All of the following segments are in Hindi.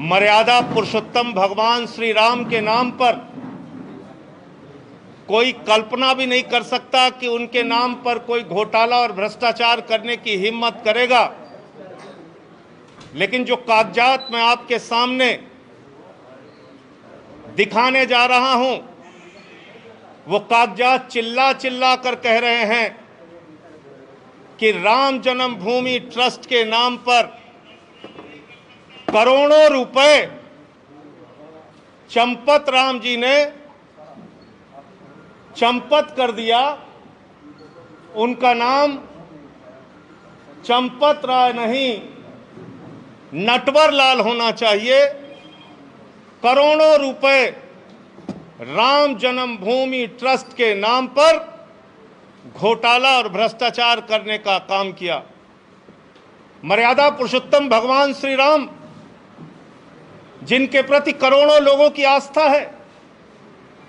मर्यादा पुरुषोत्तम भगवान श्री राम के नाम पर कोई कल्पना भी नहीं कर सकता कि उनके नाम पर कोई घोटाला और भ्रष्टाचार करने की हिम्मत करेगा। लेकिन जो कागजात मैं आपके सामने दिखाने जा रहा हूं, वो कागजात चिल्ला चिल्ला कर कह रहे हैं कि राम जन्मभूमि ट्रस्ट के नाम पर करोड़ों रुपए चंपत राम जी ने चंपत कर दिया। उनका नाम चंपत राय नहीं, नटवर लाल होना चाहिए। करोड़ों रुपए राम जन्मभूमि ट्रस्ट के नाम पर घोटाला और भ्रष्टाचार करने का काम किया। मर्यादा पुरुषोत्तम भगवान श्री राम, जिनके प्रति करोड़ों लोगों की आस्था है,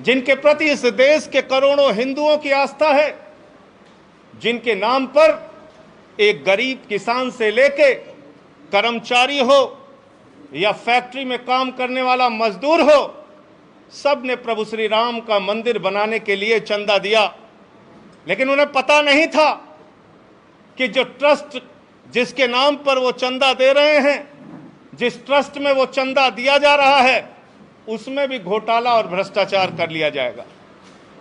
जिनके प्रति इस देश के करोड़ों हिंदुओं की आस्था है, जिनके नाम पर एक गरीब किसान से लेके कर्मचारी हो या फैक्ट्री में काम करने वाला मजदूर हो, सब ने प्रभु श्री राम का मंदिर बनाने के लिए चंदा दिया। लेकिन उन्हें पता नहीं था कि जो ट्रस्ट जिसके नाम पर वो चंदा दे रहे हैं, जिस ट्रस्ट में वो चंदा दिया जा रहा है, उसमें भी घोटाला और भ्रष्टाचार कर लिया जाएगा।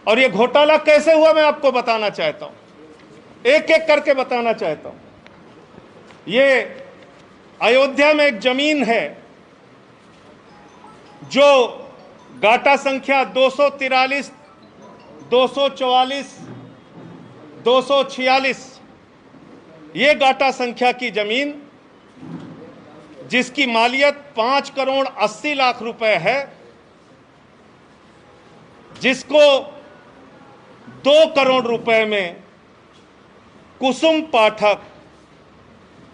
और ये घोटाला कैसे हुआ मैं आपको बताना चाहता हूं, एक एक करके बताना चाहता हूं। ये अयोध्या में एक जमीन है जो गाटा संख्या 243, 244, 246, ये गाटा संख्या की जमीन, जिसकी मालियत 5 करोड़ 80 लाख रुपए है, जिसको 2 करोड़ रुपए में कुसुम पाठक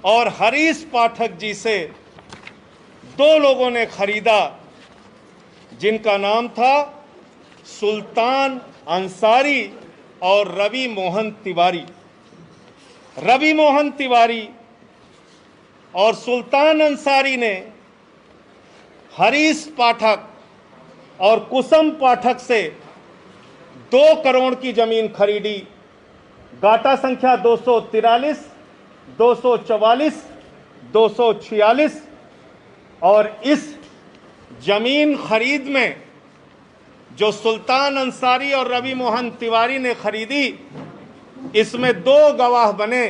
और हरीश पाठक जी से 2 लोगों ने खरीदा, जिनका नाम था सुल्तान अंसारी और रवि मोहन तिवारी। रवि मोहन तिवारी और सुल्तान अंसारी ने हरीश पाठक और कुसुम पाठक से 2 करोड़ की जमीन खरीदी। गाटा संख्या 243, 244, 246। और इस जमीन खरीद में जो सुल्तान अंसारी और रवि मोहन तिवारी ने खरीदी, इसमें 2 गवाह बने।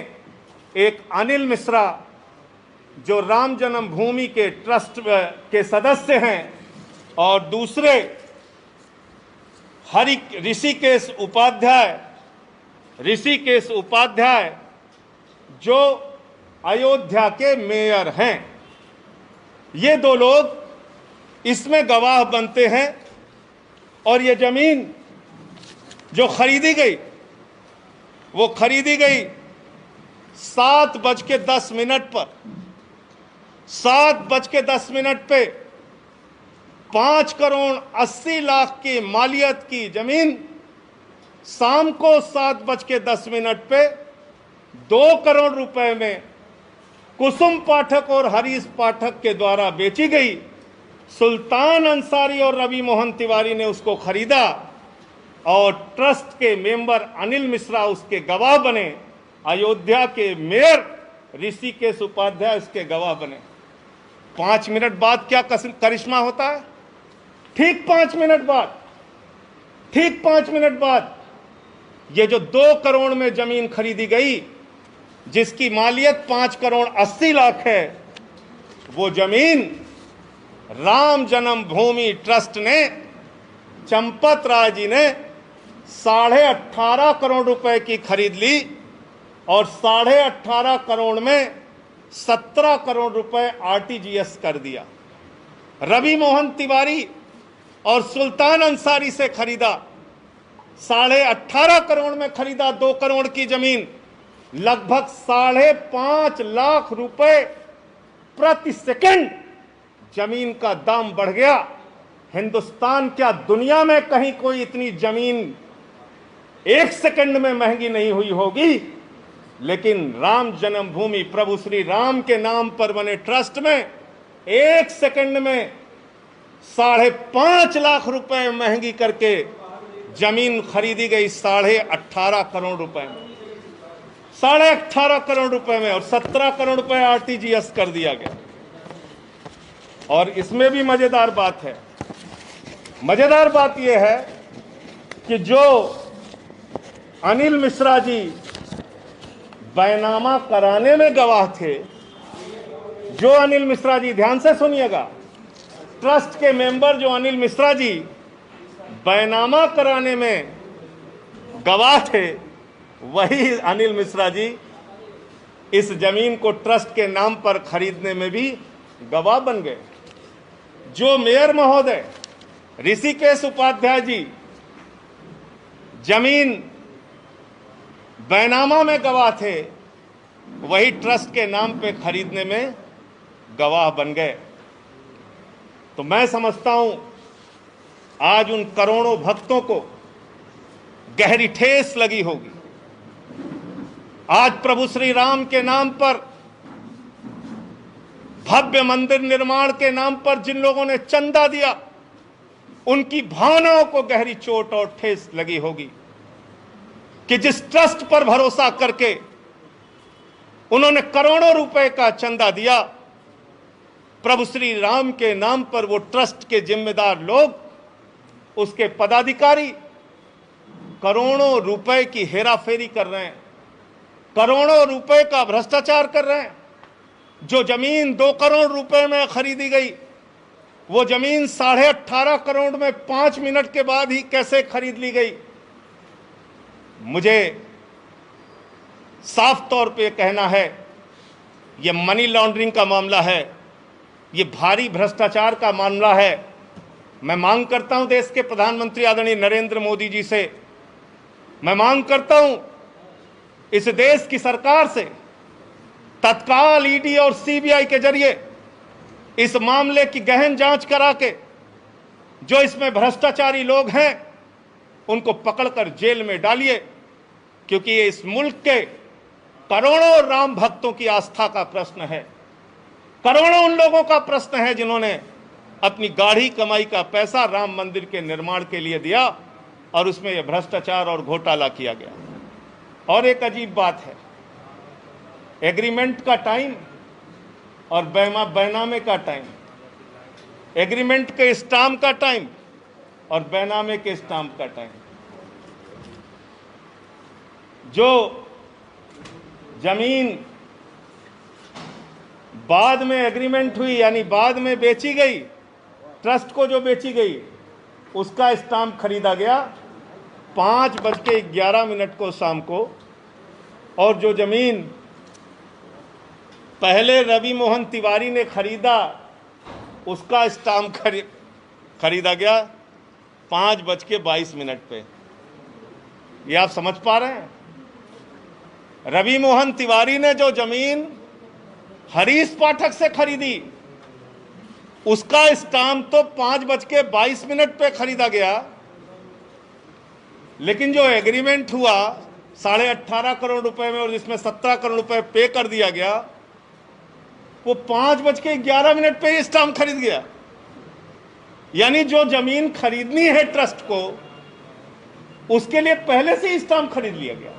एक अनिल मिश्रा, जो राम जन्मभूमि के ट्रस्ट के सदस्य हैं, और दूसरे ऋषिकेश उपाध्याय, जो अयोध्या के मेयर हैं। ये 2 लोग इसमें गवाह बनते हैं। और ये जमीन जो खरीदी गई, वो खरीदी गई 7:10 पर। 7:10 पे 5 करोड़ 80 लाख की मालियत की जमीन शाम को 7:10 पे 2 करोड़ रुपए में कुसुम पाठक और हरीश पाठक के द्वारा बेची गई। सुल्तान अंसारी और रवि मोहन तिवारी ने उसको खरीदा और ट्रस्ट के मेंबर अनिल मिश्रा उसके गवाह बने। अयोध्या के मेयर ऋषिकेश उपाध्याय उसके गवाह बने। 5 मिनट बाद क्या करिश्मा होता है? ठीक 5 मिनट बाद ये जो 2 करोड़ में जमीन खरीदी गई, जिसकी मालियत 5 करोड़ 80 लाख है, वो जमीन राम जन्मभूमि ट्रस्ट ने, चंपत राय जी ने 18.5 करोड़ रुपए की खरीद ली। और 18.5 करोड़ में 17 करोड़ रुपए आरटीजीएस कर दिया। रवि मोहन तिवारी और सुल्तान अंसारी से खरीदा, 18.5 करोड़ में खरीदा 2 करोड़ की जमीन। लगभग 5.5 लाख रुपए प्रति सेकंड जमीन का दाम बढ़ गया। हिंदुस्तान क्या दुनिया में कहीं कोई इतनी जमीन 1 सेकंड में महंगी नहीं हुई होगी। लेकिन राम जन्मभूमि प्रभु श्री राम के नाम पर बने ट्रस्ट में 1 सेकंड में 5.5 लाख रुपए महंगी करके जमीन खरीदी गई 18.5 करोड़ रुपए में, 18.5 करोड़ रुपए में, और 17 करोड़ रुपए आरटीजीएस कर दिया गया। और इसमें भी मजेदार बात है, मजेदार बात यह है कि जो अनिल मिश्रा जी बैनामा कराने में गवाह थे, जो अनिल मिश्रा जी, ध्यान से सुनिएगा, ट्रस्ट के मेंबर जो अनिल मिश्रा जी बैनामा कराने में गवाह थे, वही अनिल मिश्रा जी इस जमीन को ट्रस्ट के नाम पर खरीदने में भी गवाह बन गए। जो मेयर महोदय ऋषिकेश उपाध्याय जी जमीन बैनामा में गवाह थे, वही ट्रस्ट के नाम पे खरीदने में गवाह बन गए। तो मैं समझता हूं आज उन करोड़ों भक्तों को गहरी ठेस लगी होगी। आज प्रभु श्री राम के नाम पर, भव्य मंदिर निर्माण के नाम पर जिन लोगों ने चंदा दिया, उनकी भावनाओं को गहरी चोट और ठेस लगी होगी कि जिस ट्रस्ट पर भरोसा करके उन्होंने करोड़ों रुपए का चंदा दिया, प्रभु श्री राम के नाम पर वो ट्रस्ट के जिम्मेदार लोग, उसके पदाधिकारी करोड़ों रुपए की हेराफेरी कर रहे हैं, करोड़ों रुपए का भ्रष्टाचार कर रहे हैं। जो जमीन 2 करोड़ रुपए में खरीदी गई, वो जमीन 18.5 करोड़ में 5 मिनट के बाद ही कैसे खरीद ली गई। मुझे साफ तौर पे कहना है, ये मनी लॉन्ड्रिंग का मामला है, ये भारी भ्रष्टाचार का मामला है। मैं मांग करता हूं देश के प्रधानमंत्री आदरणीय नरेंद्र मोदी जी से, मैं मांग करता हूं इस देश की सरकार से, तत्काल ईडी और सीबीआई के जरिए इस मामले की गहन जांच करा के जो इसमें भ्रष्टाचारी लोग हैं उनको पकड़कर जेल में डालिए, क्योंकि ये इस मुल्क के करोड़ों राम भक्तों की आस्था का प्रश्न है। करोड़ों उन लोगों का प्रश्न है जिन्होंने अपनी गाढ़ी कमाई का पैसा राम मंदिर के निर्माण के लिए दिया और उसमें यह भ्रष्टाचार और घोटाला किया गया। और एक अजीब बात है, एग्रीमेंट का टाइम और बैनामे का टाइम, एग्रीमेंट के स्टाम्प का टाइम और बैनामे के स्टाम्प का टाइम। जो जमीन बाद में एग्रीमेंट हुई, यानी बाद में बेची गई, ट्रस्ट को जो बेची गई, उसका स्टाम्प खरीदा गया 5:11 को शाम को, और जो जमीन पहले रवि मोहन तिवारी ने खरीदा, उसका स्टाम्प खरीदा गया 5:22 पे। ये आप समझ पा रहे हैं? रवि मोहन तिवारी ने जो जमीन हरीश पाठक से खरीदी, उसका स्टाम्प तो 5:22 पे खरीदा गया, लेकिन जो एग्रीमेंट हुआ 18.5 करोड़ रुपए में और जिसमें 17 करोड़ रुपए पे कर दिया गया, वो 5:11 पे ही स्टाम्प खरीद गया। यानी जो जमीन खरीदनी है ट्रस्ट को, उसके लिए पहले से ही स्टाम्प खरीद लिया गया।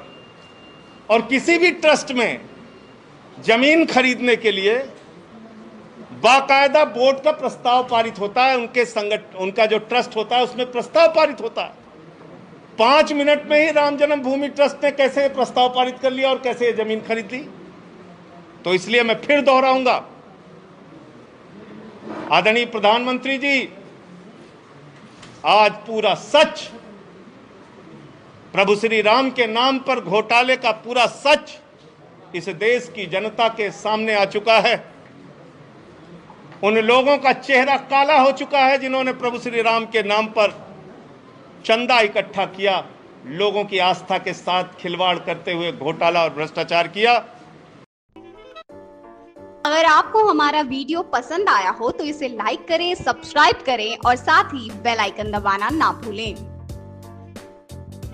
और किसी भी ट्रस्ट में जमीन खरीदने के लिए बाकायदा बोर्ड का प्रस्ताव पारित होता है, उनका जो ट्रस्ट होता है उसमें प्रस्ताव पारित होता है। 5 मिनट में ही राम जन्मभूमि ट्रस्ट ने कैसे प्रस्ताव पारित कर लिया और कैसे ये जमीन खरीद ली। तो इसलिए मैं फिर दोहराऊंगा, आदरणीय प्रधानमंत्री जी, आज पूरा सच, प्रभु श्री राम के नाम पर घोटाले का पूरा सच इस देश की जनता के सामने आ चुका है। उन लोगों का चेहरा काला हो चुका है जिन्होंने प्रभु श्री राम के नाम पर चंदा इकट्ठा किया, लोगों की आस्था के साथ खिलवाड़ करते हुए घोटाला और भ्रष्टाचार किया। अगर आपको हमारा वीडियो पसंद आया हो तो इसे लाइक करें, सब्सक्राइब करें और साथ ही बेल आइकन दबाना ना भूलें।